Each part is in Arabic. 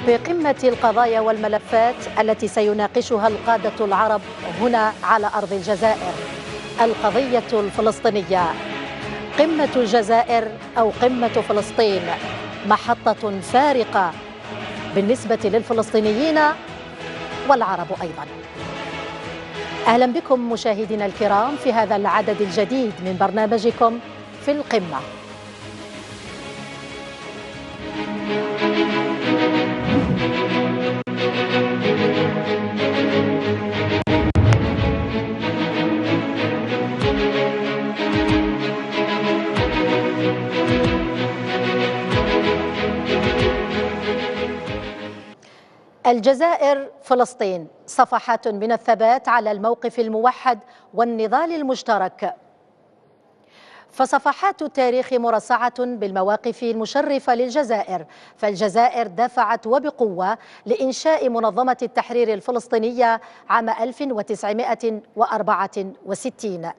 بقمة القضايا والملفات التي سيناقشها القادة العرب هنا على أرض الجزائر، القضية الفلسطينية، قمة الجزائر أو قمة فلسطين، محطة فارقة بالنسبة للفلسطينيين والعرب أيضا. أهلا بكم مشاهدينا الكرام في هذا العدد الجديد من برنامجكم في القمة. الجزائر فلسطين، صفحات من الثبات على الموقف الموحد والنضال المشترك. فصفحات التاريخ مرصعة بالمواقف المشرفة للجزائر، فالجزائر دفعت وبقوة لإنشاء منظمة التحرير الفلسطينية عام 1964،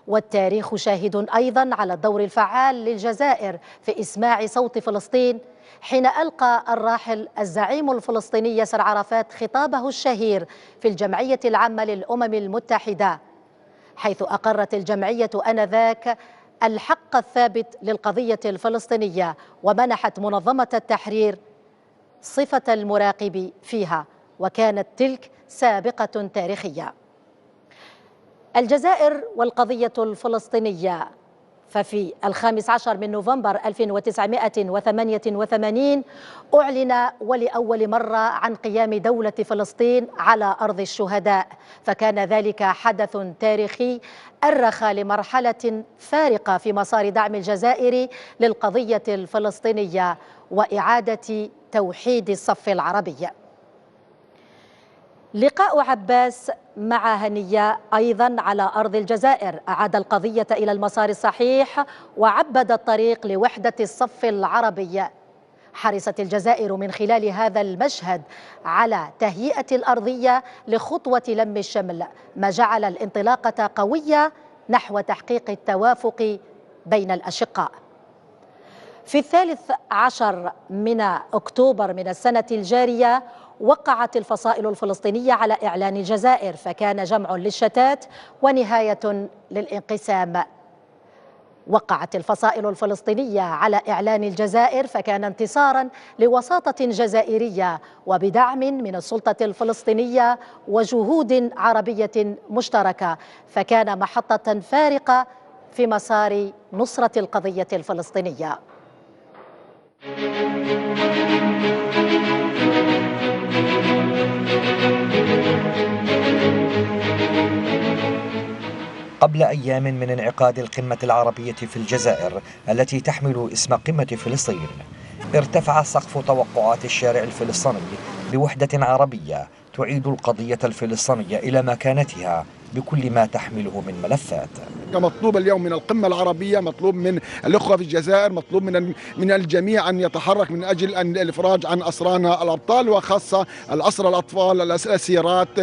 والتاريخ شاهد أيضا على الدور الفعال للجزائر في إسماع صوت فلسطين حين ألقى الراحل الزعيم الفلسطيني ياسر عرفات خطابه الشهير في الجمعية العامة للأمم المتحدة، حيث أقرت الجمعية آنذاك الحق الثابت للقضية الفلسطينية، ومنحت منظمة التحرير صفة المراقب فيها، وكانت تلك سابقة تاريخية. الجزائر والقضية الفلسطينية، ففي 15 من نوفمبر 1988 أعلن ولأول مرة عن قيام دولة فلسطين على أرض الشهداء، فكان ذلك حدث تاريخي أرخ لمرحلة فارقة في مسار دعم الجزائر للقضية الفلسطينية وإعادة توحيد الصف العربي. لقاء عباس مع هنية أيضا على أرض الجزائر أعاد القضية إلى المسار الصحيح وعبد الطريق لوحدة الصف العربي. حرصت الجزائر من خلال هذا المشهد على تهيئة الأرضية لخطوة لم الشمل، ما جعل الانطلاقة قوية نحو تحقيق التوافق بين الأشقاء. في 13 من أكتوبر من السنة الجارية وقعت الفصائل الفلسطينية على إعلان الجزائر، فكان جمع للشتات ونهاية للانقسام. وقعت الفصائل الفلسطينية على إعلان الجزائر، فكان انتصارا لوساطة جزائرية وبدعم من السلطة الفلسطينية وجهود عربية مشتركة، فكان محطة فارقة في مسار نصرة القضية الفلسطينية. قبل أيام من انعقاد القمة العربية في الجزائر التي تحمل اسم قمة فلسطين، ارتفع سقف توقعات الشارع الفلسطيني بوحدة عربية تعيد القضية الفلسطينية إلى مكانتها بكل ما تحمله من ملفات. مطلوب اليوم من القمة العربية، مطلوب من الأخوة في الجزائر، مطلوب من الجميع أن يتحرك من أجل أن الإفراج عن أسرانا الأبطال، وخاصة الأسرى الأطفال، الأسيرات،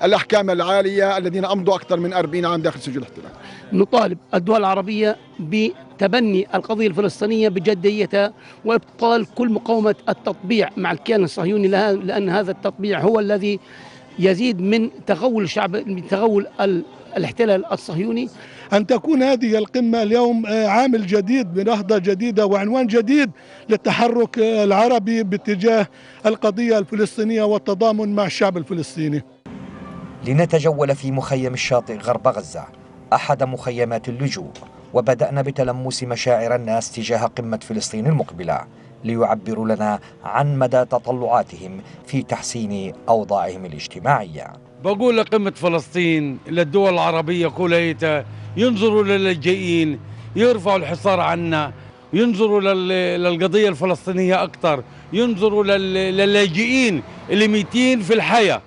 الأحكام العالية الذين أمضوا أكثر من 40 عام داخل سجون الاحتلال. نطالب الدول العربية بتبني القضية الفلسطينية بجديتها وإبطال كل مقاومة التطبيع مع الكيان الصهيوني لها، لأن هذا التطبيع هو الذي يزيد من تغول الشعب، من تغول الاحتلال الصهيوني. أن تكون هذه القمة اليوم عامل جديد بنهضة جديدة وعنوان جديد للتحرك العربي باتجاه القضية الفلسطينية والتضامن مع الشعب الفلسطيني. لنتجول في مخيم الشاطئ غرب غزة، أحد مخيمات اللجوء، وبدأنا بتلمس مشاعر الناس تجاه قمة فلسطين المقبلة ليعبروا لنا عن مدى تطلعاتهم في تحسين أوضاعهم الاجتماعية. بقول لقمة فلسطين للدول العربية كليتها ينظروا للاجئين، يرفعوا الحصار عنا، ينظروا للقضية الفلسطينية أكثر، ينظروا للاجئين اللي ميتين في الحياة.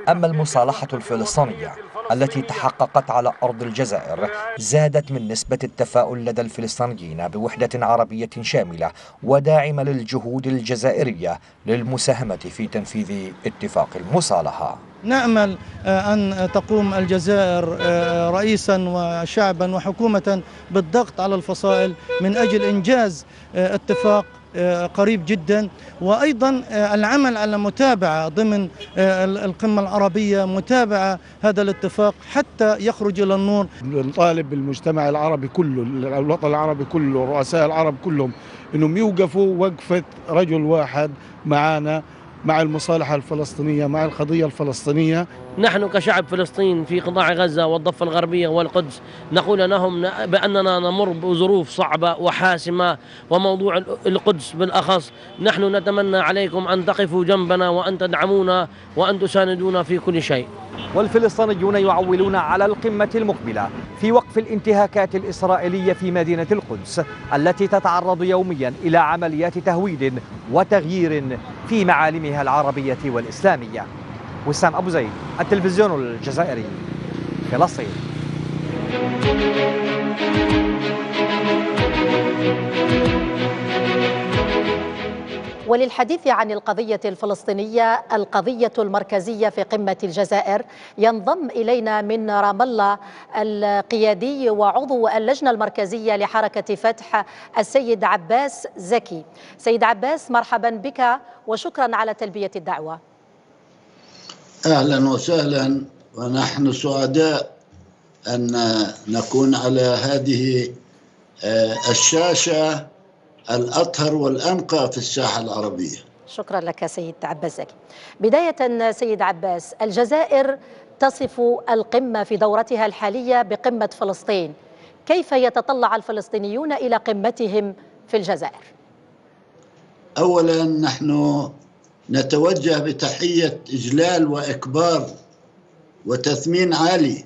أما المصالحة الفلسطينية التي تحققت على أرض الجزائر زادت من نسبة التفاؤل لدى الفلسطينيين بوحدة عربية شاملة وداعمة للجهود الجزائرية للمساهمة في تنفيذ اتفاق المصالحة. نأمل أن تقوم الجزائر رئيسا وشعبا وحكومة بالضغط على الفصائل من أجل إنجاز اتفاق قريب جدا، وأيضا العمل على متابعة ضمن القمة العربية، متابعة هذا الاتفاق حتى يخرج إلى النور. نطالب بالمجتمع العربي كله، الوطن العربي كله، رؤساء العرب كلهم، أنهم يوقفوا وقفة رجل واحد معنا، مع المصالحة الفلسطينية، مع القضية الفلسطينية. نحن كشعب فلسطين في قطاع غزة والضفة الغربية والقدس نقول لهم بأننا نمر بظروف صعبة وحاسمة، وموضوع القدس بالأخص نحن نتمنى عليكم أن تقفوا جنبنا وأن تدعمونا وأن تساندونا في كل شيء. والفلسطينيون يعولون على القمة المقبلة في وقف الانتهاكات الإسرائيلية في مدينة القدس التي تتعرض يوميا إلى عمليات تهويد وتغيير في معالمها العربية والإسلامية. وسام أبو زيد، التلفزيون الجزائري، فلسطين. وللحديث عن القضية الفلسطينية القضية المركزية في قمة الجزائر ينضم إلينا من رام الله القيادي وعضو اللجنة المركزية لحركة فتح السيد عباس زكي. سيد عباس، مرحبا بك وشكرا على تلبية الدعوة. أهلا وسهلا، ونحن سعداء أن نكون على هذه الشاشة الأطهر والأنقى في الساحة العربية. شكرا لك سيد عباس زكي. بداية سيد عباس، الجزائر تصف القمة في دورتها الحالية بقمة فلسطين، كيف يتطلع الفلسطينيون إلى قمتهم في الجزائر؟ أولا نحن نتوجه بتحية إجلال وإكبار وتثمين عالي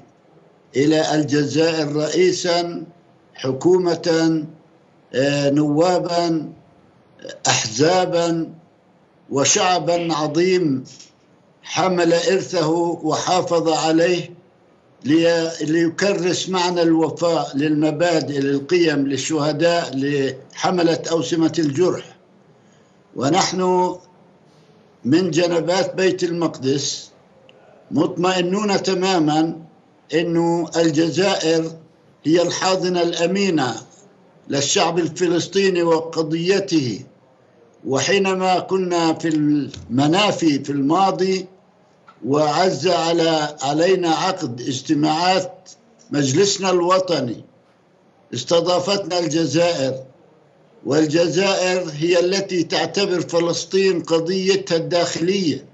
إلى الجزائر رئيسا، حكومة، نوابا، أحزابا، وشعبا عظيم حمل إرثه وحافظ عليه ليكرس معنى الوفاء للمبادئ، للقيم، للشهداء، لحملة أوسمة الجرح. ونحن من جنبات بيت المقدس مطمئنون تماما أن الجزائر هي الحاضنة الأمينة للشعب الفلسطيني وقضيته. وحينما كنا في المنافي في الماضي وعز علينا عقد اجتماعات مجلسنا الوطني، استضافتنا الجزائر، والجزائر هي التي تعتبر فلسطين قضيتها الداخلية.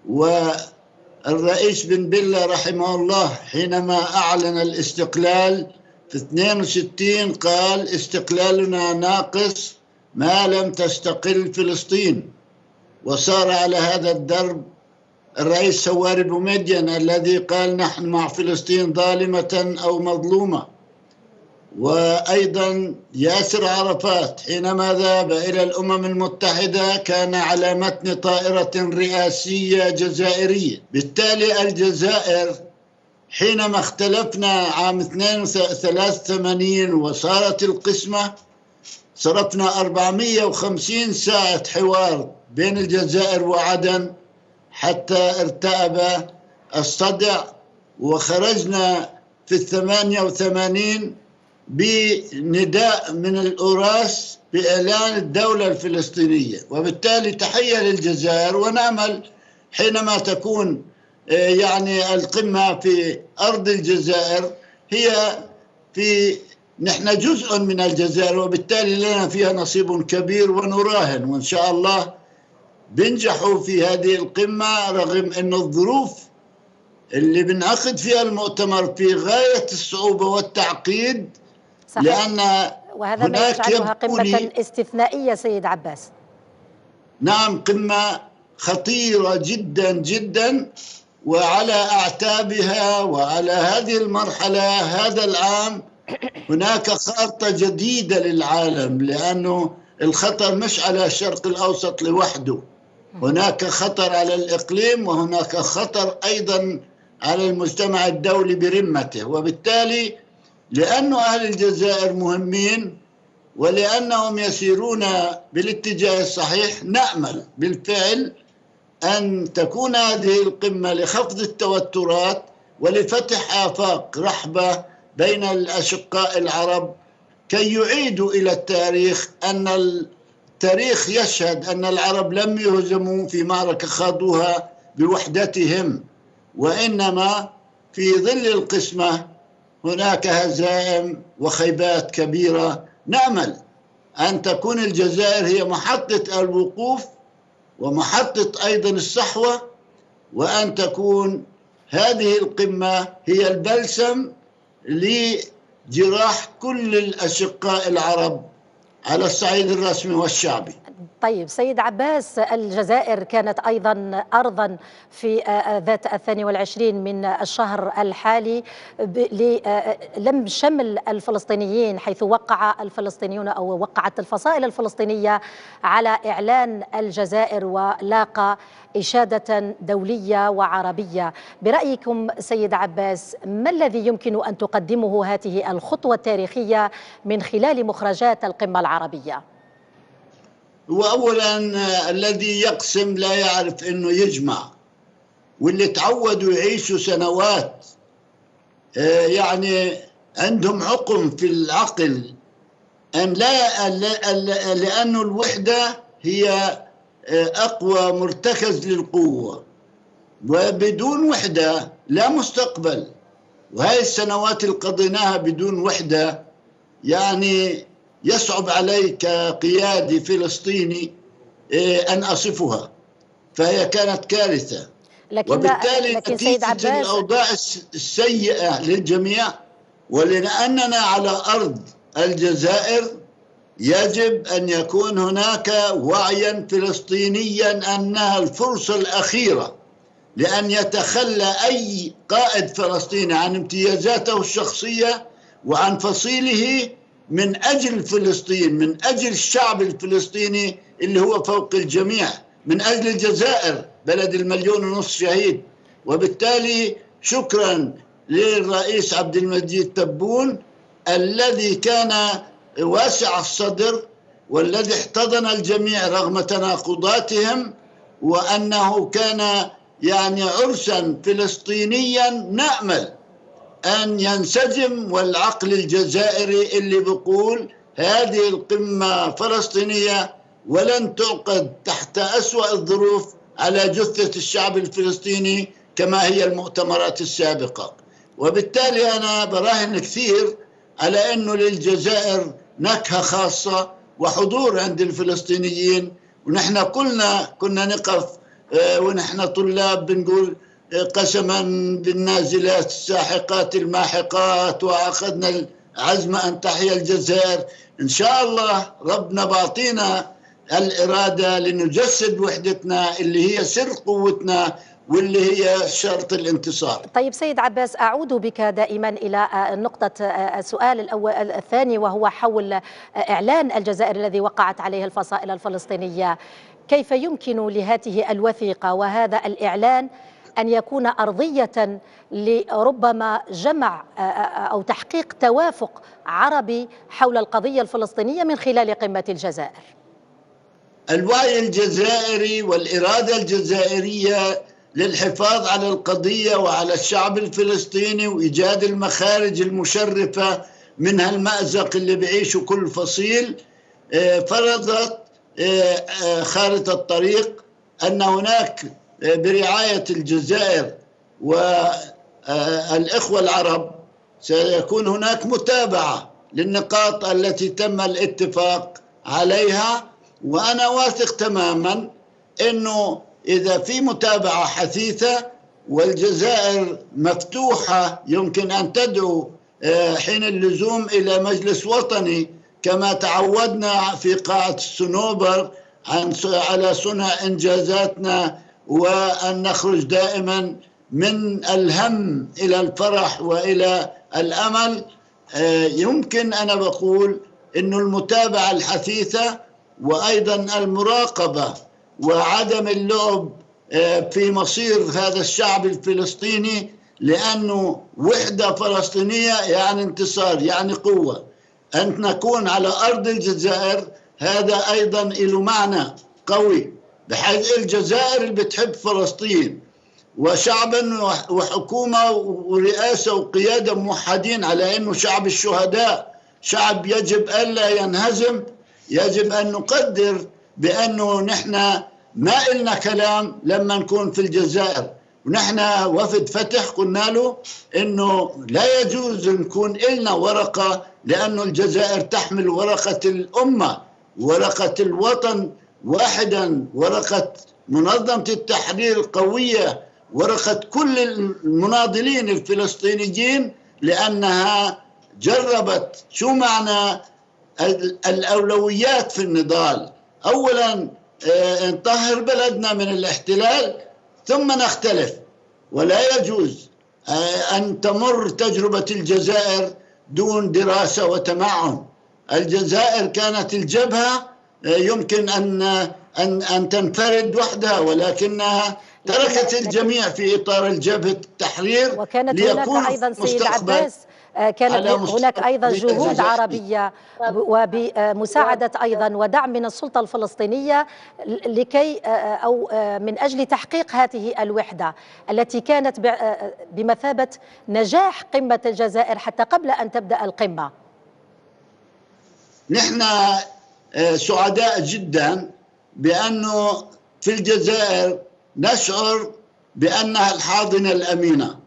والرئيس بن بلة رحمه الله حينما أعلن الاستقلال في 62 قال: استقلالنا ناقص ما لم تستقل فلسطين. وصار على هذا الدرب الرئيس سواري بومدين الذي قال: نحن مع فلسطين ظالمة أو مظلومة. وأيضا ياسر عرفات حينما ذهب إلى الأمم المتحدة كان على متن طائرة رئاسية جزائرية. بالتالي الجزائر حينما اختلفنا عام 83 وصارت القسمة، صرفنا 450 ساعة حوار بين الجزائر وعدن حتى ارتأب الصدع، وخرجنا في 88 بنداء من الأوراس بإعلان الدولة الفلسطينية. وبالتالي تحية للجزائر، ونأمل حينما تكون يعني القمة في أرض الجزائر نحن جزء من الجزائر، وبالتالي لنا فيها نصيب كبير، ونراهن وإن شاء الله بنجحوا في هذه القمة رغم أن الظروف اللي بنعقد فيها المؤتمر في غاية الصعوبة والتعقيد. صحيح. لأن وهذا ما يجعلها قمة استثنائية سيد عباس. نعم، قمة خطيرة جدا جدا، وعلى أعتابها وعلى هذه المرحلة هذا العام هناك خارطة جديدة للعالم، لأنه الخطر مش على الشرق الأوسط لوحده، هناك خطر على الإقليم، وهناك خطر أيضا على المجتمع الدولي برمته. وبالتالي لأن أهل الجزائر مهمين ولأنهم يسيرون بالاتجاه الصحيح، نأمل بالفعل أن تكون هذه القمة لخفض التوترات ولفتح آفاق رحبة بين الأشقاء العرب كي يعيدوا إلى التاريخ أن التاريخ يشهد أن العرب لم يهزموا في معركة خاضوها بوحدتهم، وإنما في ظل القسمة هناك هزائم وخيبات كبيرة. نأمل أن تكون الجزائر هي محطة الوقوف ومحطة أيضا الصحوة، وأن تكون هذه القمة هي البلسم لجراح كل الأشقاء العرب على الصعيد الرسمي والشعبي. طيب سيد عباس، الجزائر كانت أيضا أرضا في ذات 22 من الشهر الحالي لم شمل الفلسطينيين، حيث وقع الفلسطينيون أو وقعت الفصائل الفلسطينية على إعلان الجزائر ولاقى إشادة دولية وعربية. برأيكم سيد عباس، ما الذي يمكن أن تقدمه هذه الخطوة التاريخية من خلال مخرجات القمة العربية؟ وأولا الذي يقسم لا يعرف أنه يجمع، واللي تعودوا يعيشوا سنوات يعني عندهم عقم في العقل أن لأن الوحدة هي أقوى مرتكز للقوة، وبدون وحدة لا مستقبل. وهي السنوات اللي قضيناها بدون وحدة يعني يصعب علي كقيادي فلسطيني أن أصفها، فهي كانت كارثة. وبالتالي نتيجة الأوضاع السيئة للجميع، ولأننا على أرض الجزائر يجب أن يكون هناك وعيا فلسطينيا أنها الفرصة الأخيرة لأن يتخلى أي قائد فلسطيني عن امتيازاته الشخصية وعن فصيله من أجل فلسطين، من أجل الشعب الفلسطيني اللي هو فوق الجميع، من أجل الجزائر بلد 1.5 مليون شهيد. وبالتالي شكرا للرئيس عبد المجيد تبون الذي كان واسع الصدر والذي احتضن الجميع رغم تناقضاتهم، وأنه كان يعني عرسا فلسطينيا نأمل أن ينسجم. والعقل الجزائري اللي بيقول هذه القمة فلسطينية ولن تعقد تحت أسوأ الظروف على جثة الشعب الفلسطيني كما هي المؤتمرات السابقة. وبالتالي أنا براهن كثير على أنه للجزائر نكهة خاصة وحضور عند الفلسطينيين. ونحن كنا نقف ونحن طلاب بنقول قسما بالنازلات الساحقات الماحقات، وأخذنا العزم أن تحيا الجزائر. إن شاء الله ربنا بعطينا الإرادة لنجسد وحدتنا اللي هي سر قوتنا واللي هي شرط الانتصار. طيب سيد عباس، أعود بك دائما إلى نقطة السؤال الثاني، وهو حول إعلان الجزائر الذي وقعت عليه الفصائل الفلسطينية. كيف يمكن لهذه الوثيقة وهذا الإعلان أن يكون أرضية لربما جمع أو تحقيق توافق عربي حول القضية الفلسطينية من خلال قمة الجزائر؟ الوعي الجزائري والإرادة الجزائرية للحفاظ على القضية وعلى الشعب الفلسطيني وإيجاد المخارج المشرفة من هالمأزق اللي بيعيشه كل فصيل فرضت خارطة الطريق أن هناك برعاية الجزائر والإخوة العرب سيكون هناك متابعة للنقاط التي تم الاتفاق عليها. وأنا واثق تماما أنه إذا في متابعة حثيثة والجزائر مفتوحة يمكن أن تدعو حين اللزوم إلى مجلس وطني كما تعودنا في قاعة الصنوبر على صنع إنجازاتنا، وأن نخرج دائما من الهم إلى الفرح وإلى الأمل. يمكن أنا بقول أن المتابعة الحثيثة وأيضا المراقبة وعدم اللعب في مصير هذا الشعب الفلسطيني، لأنه وحدة فلسطينية يعني انتصار، يعني قوة. أن نكون على أرض الجزائر هذا أيضا له معنى قوي، بحيث الجزائر اللي بتحب فلسطين وشعبا وحكومة ورئاسة وقيادة موحدين على أنه شعب الشهداء شعب يجب ألا ينهزم، يجب أن نقدر بأنه نحن ما إلنا كلام لما نكون في الجزائر. ونحن وفد فتح قلنا له أنه لا يجوز نكون إلنا ورقة، لأنه الجزائر تحمل ورقة الأمة، ورقة الوطن واحدا، ورقة منظمة التحرير القوية، ورقة كل المناضلين الفلسطينيين، لأنها جربت شو معنى الأولويات في النضال. أولا نطهر بلدنا من الاحتلال ثم نختلف، ولا يجوز أن تمر تجربة الجزائر دون دراسة وتمعن. الجزائر كانت الجبهة يمكن أن تنفرد وحدها، ولكنها تركت الجميع في إطار الجبهة التحرير. وكانت هناك أيضا سيد عباس كانت هناك أيضا جهود عربية وبمساعدة أيضا ودعم من السلطة الفلسطينية لكي أو من أجل تحقيق هذه الوحدة التي كانت بمثابة نجاح قمة الجزائر حتى قبل أن تبدأ القمة. نحن سعداء جدا بأنه في الجزائر نشعر بأنها الحاضنة الأمينة،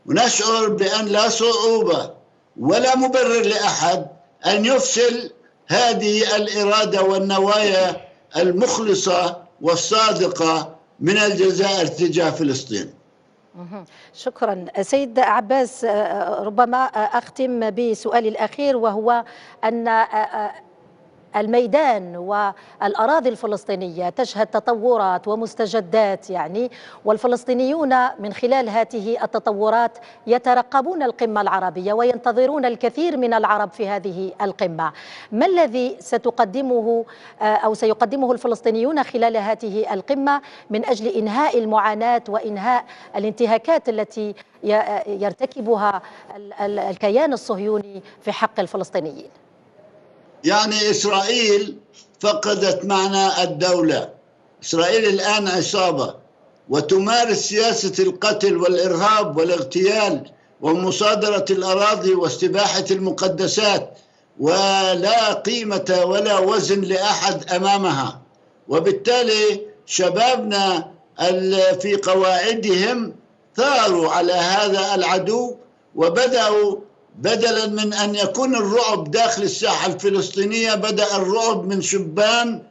ونشعر بأن لا صعوبة ولا مبرر لأحد أن يفشل هذه الإرادة والنوايا المخلصة والصادقة من الجزائر تجاه فلسطين. شكرا سيد عباس. ربما أختم بسؤالي الأخير، وهو أن الميدان والأراضي الفلسطينية تشهد تطورات ومستجدات والفلسطينيون من خلال هذه التطورات يترقبون القمة العربية وينتظرون الكثير من العرب في هذه القمة. ما الذي ستقدمه أو سيقدمه الفلسطينيون خلال هذه القمة من أجل إنهاء المعاناة وإنهاء الانتهاكات التي يرتكبها الكيان الصهيوني في حق الفلسطينيين؟ إسرائيل فقدت معنى الدولة. إسرائيل الآن عصابة وتمارس سياسة القتل والإرهاب والاغتيال ومصادرة الأراضي واستباحة المقدسات، ولا قيمة ولا وزن لأحد أمامها. وبالتالي شبابنا في قواعدهم ثاروا على هذا العدو، وبدأوا بدلا من أن يكون الرعب داخل الساحة الفلسطينية بدأ الرعب من شبان.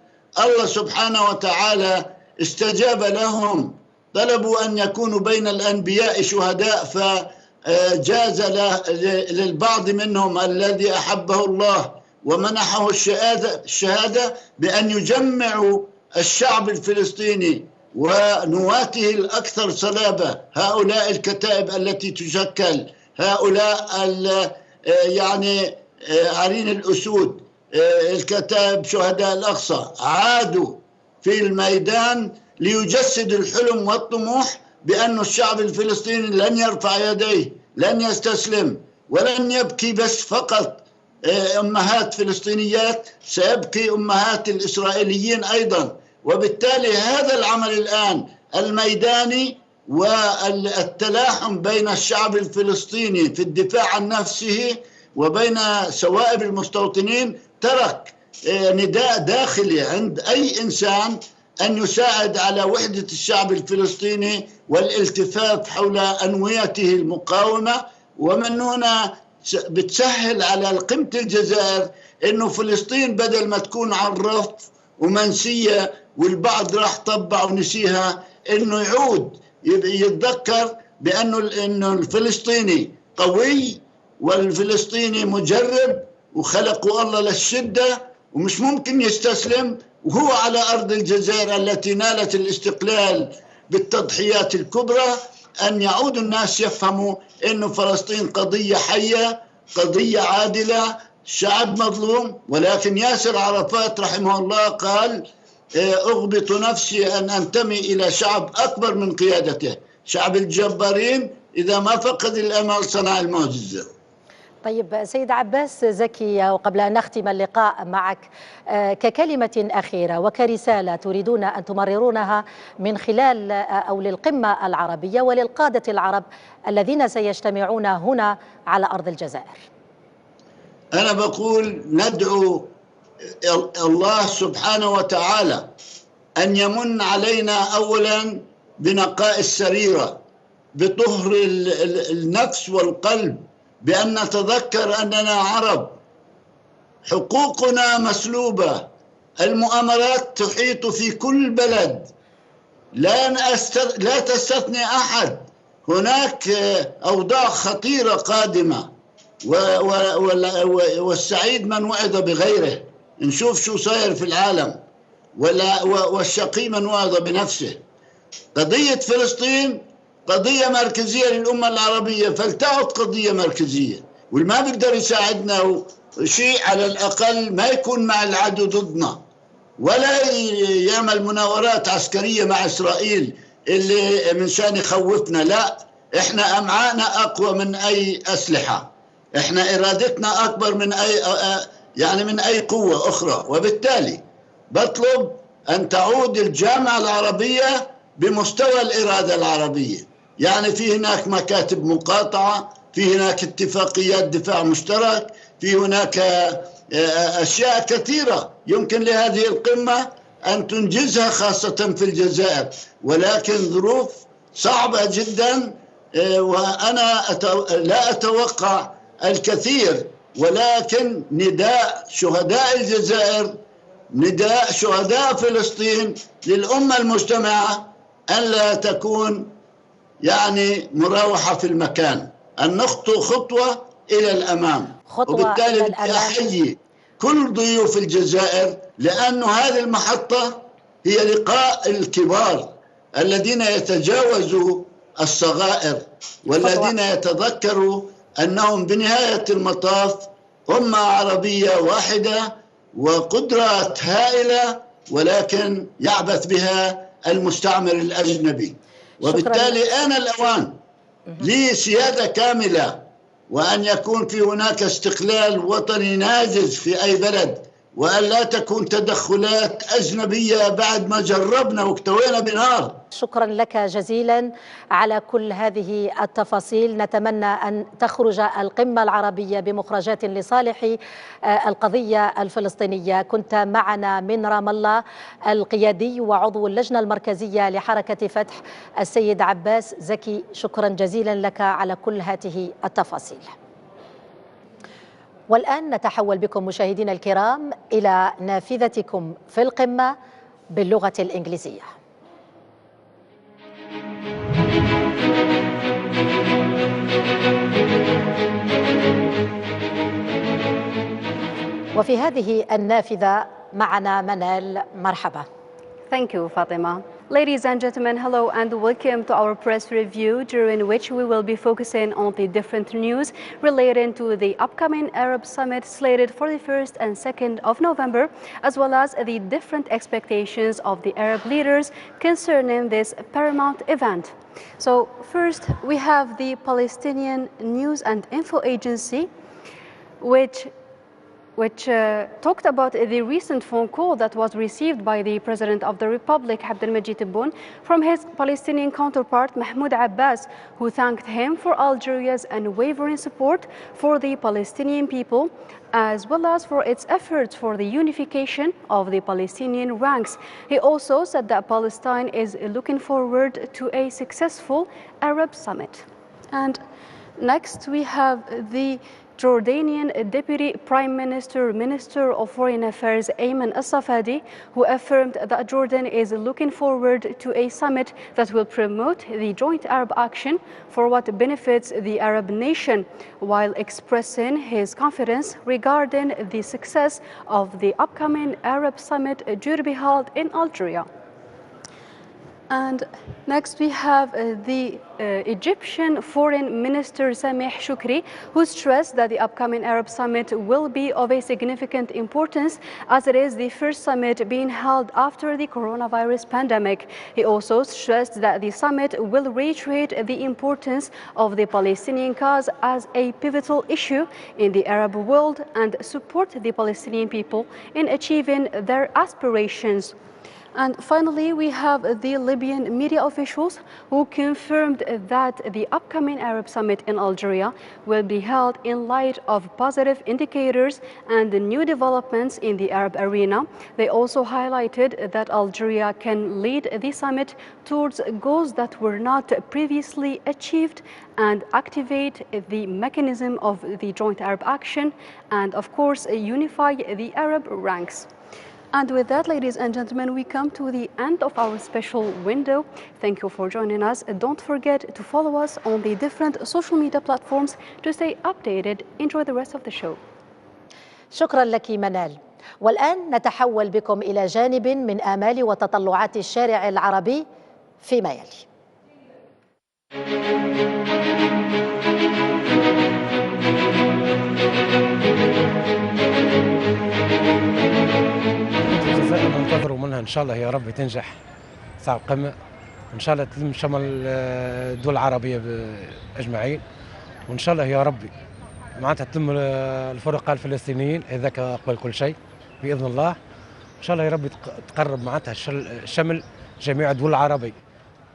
الله سبحانه وتعالى استجاب لهم، طلبوا أن يكونوا بين الأنبياء شهداء، فجاز للبعض منهم الذي أحبه الله ومنحه الشهادة بأن يجمعوا الشعب الفلسطيني ونواته الأكثر صلابة، هؤلاء الكتائب التي تشكل، هؤلاء عرين الأسود، الكتائب شهداء الأقصى، عادوا في الميدان ليجسدوا الحلم والطموح بأن الشعب الفلسطيني لن يرفع يديه، لن يستسلم، ولن يبكي بس فقط أمهات فلسطينيات، سيبكي أمهات الإسرائيليين أيضا. وبالتالي هذا العمل الآن الميداني والتلاحم بين الشعب الفلسطيني في الدفاع عن نفسه وبين سوائب المستوطنين ترك نداء داخلي عند أي إنسان أن يساعد على وحدة الشعب الفلسطيني والالتفاف حول أنويته المقاومة. ومن هنا بتسهل على قمة الجزائر أنه فلسطين بدل ما تكون على الرف ومنسية والبعض راح طبع ونسيها، أنه يعود يتذكر بأنه الفلسطيني قوي والفلسطيني مجرب وخلقوا الله للشدة ومش ممكن يستسلم، وهو على أرض الجزائر التي نالت الاستقلال بالتضحيات الكبرى. أن يعود الناس يفهموا أن فلسطين قضية حية، قضية عادلة، شعب مظلوم. ولكن ياسر عرفات رحمه الله قال: أغبط نفسي أن أنتمي إلى شعب أكبر من قيادته. شعب الجبارين إذا ما فقد الأمل صنع المعجزة. طيب سيد عباس زكي، وقبل أن نختم اللقاء معك ككلمة أخيرة وكرسالة تريدون أن تمررونها من خلال أو للقمة العربية وللقادة العرب الذين سيجتمعون هنا على أرض الجزائر. أنا بقول ندعو الله سبحانه وتعالى أن يمن علينا أولا بنقاء السريرة، بطهر النفس والقلب، بأن نتذكر أننا عرب، حقوقنا مسلوبة، المؤامرات تحيط في كل بلد، لا تستثني أحد، هناك أوضاع خطيرة قادمة، والسعيد من وعد بغيره. نشوف شو صاير في العالم، والشقي من وعد بنفسه. قضية فلسطين قضية مركزية للأمة العربية، فلتعد قضية مركزية، واللي ما بيقدر يساعدنا شيء على الأقل ما يكون مع العدو ضدنا، ولا يعمل مناورات عسكرية مع إسرائيل اللي من شان يخوفنا. لا، إحنا أمعاءنا أقوى من أي أسلحة، إحنا إرادتنا أكبر من أي قوة أخرى. وبالتالي بطلب أن تعود الجامعة العربية بمستوى الإرادة العربية، يعني في هناك مكاتب مقاطعة، في هناك اتفاقيات دفاع مشترك، في هناك أشياء كثيرة يمكن لهذه القمة أن تنجزها خاصة في الجزائر، ولكن ظروف صعبة جدا. وأنا لا أتوقع الكثير، ولكن نداء شهداء الجزائر، نداء شهداء فلسطين للأمة المجتمعة أن لا تكون مراوحة في المكان، أن نخطو خطوة إلى الأمام. وبالتالي أحيي كل ضيوف الجزائر، لأن هذه المحطة هي لقاء الكبار الذين يتجاوزوا الصغائر، والذين يتذكروا أنهم بنهاية المطاف أمة عربية واحدة وقدرات هائلة، ولكن يعبث بها المستعمر الأجنبي. وبالتالي آن الأوان لسيادة كاملة، وأن يكون في هناك استقلال وطني ناجز في أي بلد، وأن لا تكون تدخلات أجنبية بعد ما جربنا واكتوينا بنار. شكرا لك جزيلا على كل هذه التفاصيل. نتمنى أن تخرج القمة العربية بمخرجات لصالح القضية الفلسطينية. كنت معنا من رام الله القيادي وعضو اللجنة المركزية لحركة فتح السيد عباس زكي، شكرا جزيلا لك على كل هذه التفاصيل. والآن نتحول بكم مشاهدينا الكرام إلى نافذتكم في القمة باللغة الإنجليزية. وفي هذه النافذة معنا منال. مرحبا. Thank you, Fatima. Ladies and gentlemen, hello and welcome to our press review, during which we will be focusing on the different news relating to the upcoming Arab Summit slated for the 1st and 2nd of November, as well as the different expectations of the Arab leaders concerning this paramount event. So first, we have the Palestinian News and Info Agency, which talked about the recent phone call that was received by the President of the Republic, Abdelmadjid Tebboune, from his Palestinian counterpart, Mahmoud Abbas, who thanked him for Algeria's unwavering support for the Palestinian people, as well as for its efforts for the unification of the Palestinian ranks. He also said that Palestine is looking forward to a successful Arab summit. And next, we have the Jordanian Deputy Prime Minister, Minister of Foreign Affairs, Ayman Al-Safadi, who affirmed that Jordan is looking forward to a summit that will promote the joint Arab action for what benefits the Arab nation, while expressing his confidence regarding the success of the upcoming Arab summit due to be held in Algeria. And next we have the Egyptian Foreign Minister Sameh Shoukry, who stressed that the upcoming Arab Summit will be of a significant importance as it is the first summit being held after the coronavirus pandemic. He also stressed that the summit will reiterate the importance of the Palestinian cause as a pivotal issue in the Arab world and support the Palestinian people in achieving their aspirations. And finally, we have the Libyan media officials who confirmed that the upcoming Arab Summit in Algeria will be held in light of positive indicators and the new developments in the Arab arena. They also highlighted that Algeria can lead the summit towards goals that were not previously achieved and activate the mechanism of the joint Arab action and, of course, unify the Arab ranks. And with that, ladies and gentlemen, we come to the end of our special window. Thank you for joining us. Don't forget to follow us on the different social media platforms to stay updated. Enjoy the rest of the show. شكرا لك منال. والآن نتحول بكم إلى جانب من آمال وتطلعات الشارع العربي فيما يلي. ننتظروا منها ان شاء الله يا رب تنجح ساعة القمة، ان شاء الله تلم شمل الدول العربية اجمعين، وان شاء الله يا ربي معناتها تتم الفرقاء الفلسطينيين هذاك قبل كل شيء باذن الله. ان شاء الله يا ربي تقرب معناتها شمل جميع الدول العربية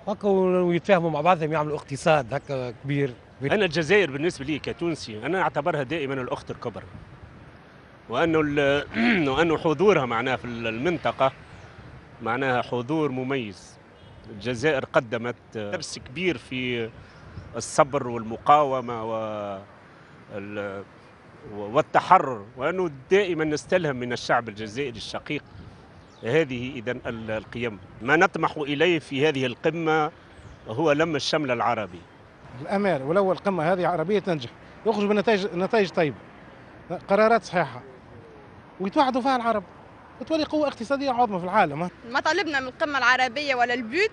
هكا ويتفاهموا مع بعضهم، يعملوا اقتصاد هكا كبير. انا الجزائر بالنسبة لي كتونسي انا اعتبرها دائما الاخت الكبرى، وأنه حضورها معناها في المنطقة معناها حضور مميز. الجزائر قدمت درس كبير في الصبر والمقاومة والتحرر، وأنه دائما نستلهم من الشعب الجزائري الشقيق هذه إذن القيم. ما نطمح إليه في هذه القمة هو لم الشمل العربي. الأمال ولو القمة هذه عربية تنجح يخرج بنتائج طيبة، قرارات صحيحة، ويتوحدوا فيها العرب وتولي قوة اقتصادية عظمى في العالم. ما طالبنا من القمة العربية ولا البيوت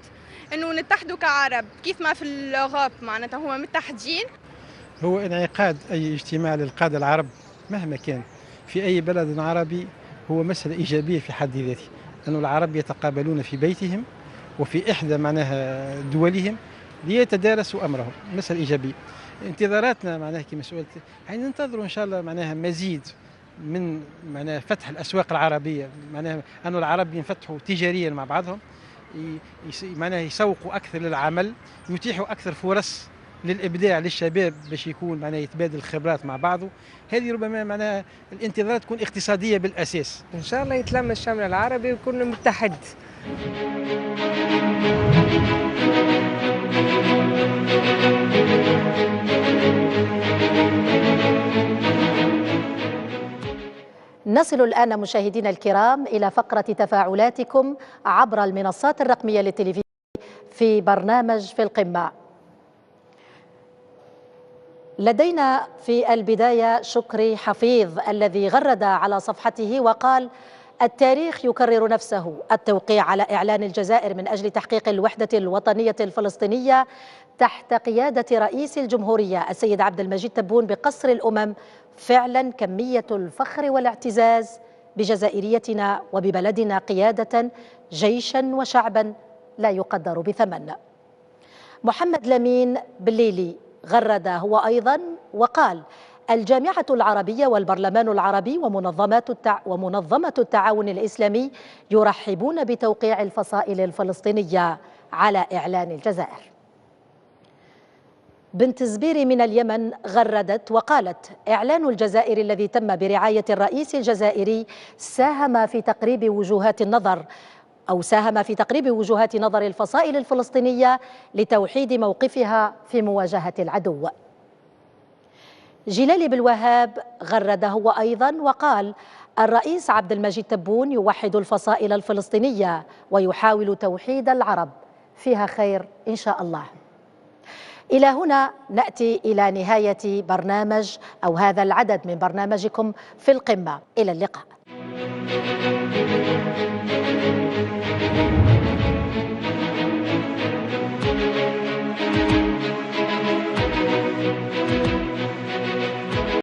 انه نتحدوا كعرب كيف ما في الأوروب، معناتها هم متحدين. هو انعقاد اي اجتماع للقادة العرب مهما كان في اي بلد عربي هو مسألة ايجابية في حد ذاته، انه العرب يتقابلون في بيتهم وفي احدى معناها دولهم ليتدارسوا امرهم، مسألة ايجابية. انتظاراتنا معناها كما سئلت يعني ننتظروا ان شاء الله معناها مزيد من معناها فتح الاسواق العربيه، معناها انه العرب ينفتحوا تجاريا مع بعضهم، معناها يسوقوا اكثر للعمل، يتيحوا اكثر فرص للابداع للشباب باش يكون معناها يتبادل الخبرات مع بعضه. هذه ربما معناها الانتظارات تكون اقتصاديه بالاساس. ان شاء الله يتلم الشمل العربي ويكون متحد. نصل الآن مشاهدينا الكرام إلى فقرة تفاعلاتكم عبر المنصات الرقمية للتلفزيون في برنامج في القمة. لدينا في البداية شكري حفيظ الذي غرد على صفحته وقال: التاريخ يكرر نفسه، التوقيع على إعلان الجزائر من أجل تحقيق الوحدة الوطنية الفلسطينية تحت قيادة رئيس الجمهورية السيد عبد المجيد تبون بقصر الأمم فعلا كمية الفخر والاعتزاز بجزائريتنا وببلدنا قيادة، جيشا وشعبا لا يقدر بثمن. محمد لمين بليلي غرد هو أيضا وقال: الجامعة العربية والبرلمان العربي ومنظمة التعاون الإسلامي يرحبون بتوقيع الفصائل الفلسطينية على إعلان الجزائر. بنت زبيري من اليمن غردت وقالت: إعلان الجزائر الذي تم برعاية الرئيس الجزائري ساهم في تقريب وجهات نظر الفصائل الفلسطينية لتوحيد موقفها في مواجهة العدو. جلال بالوهاب غرد هو أيضا وقال: الرئيس عبد المجيد تبون يوحد الفصائل الفلسطينية ويحاول توحيد العرب، فيها خير إن شاء الله. إلى هنا نأتي إلى نهاية برنامج أو هذا العدد من برنامجكم في القمة. إلى اللقاء.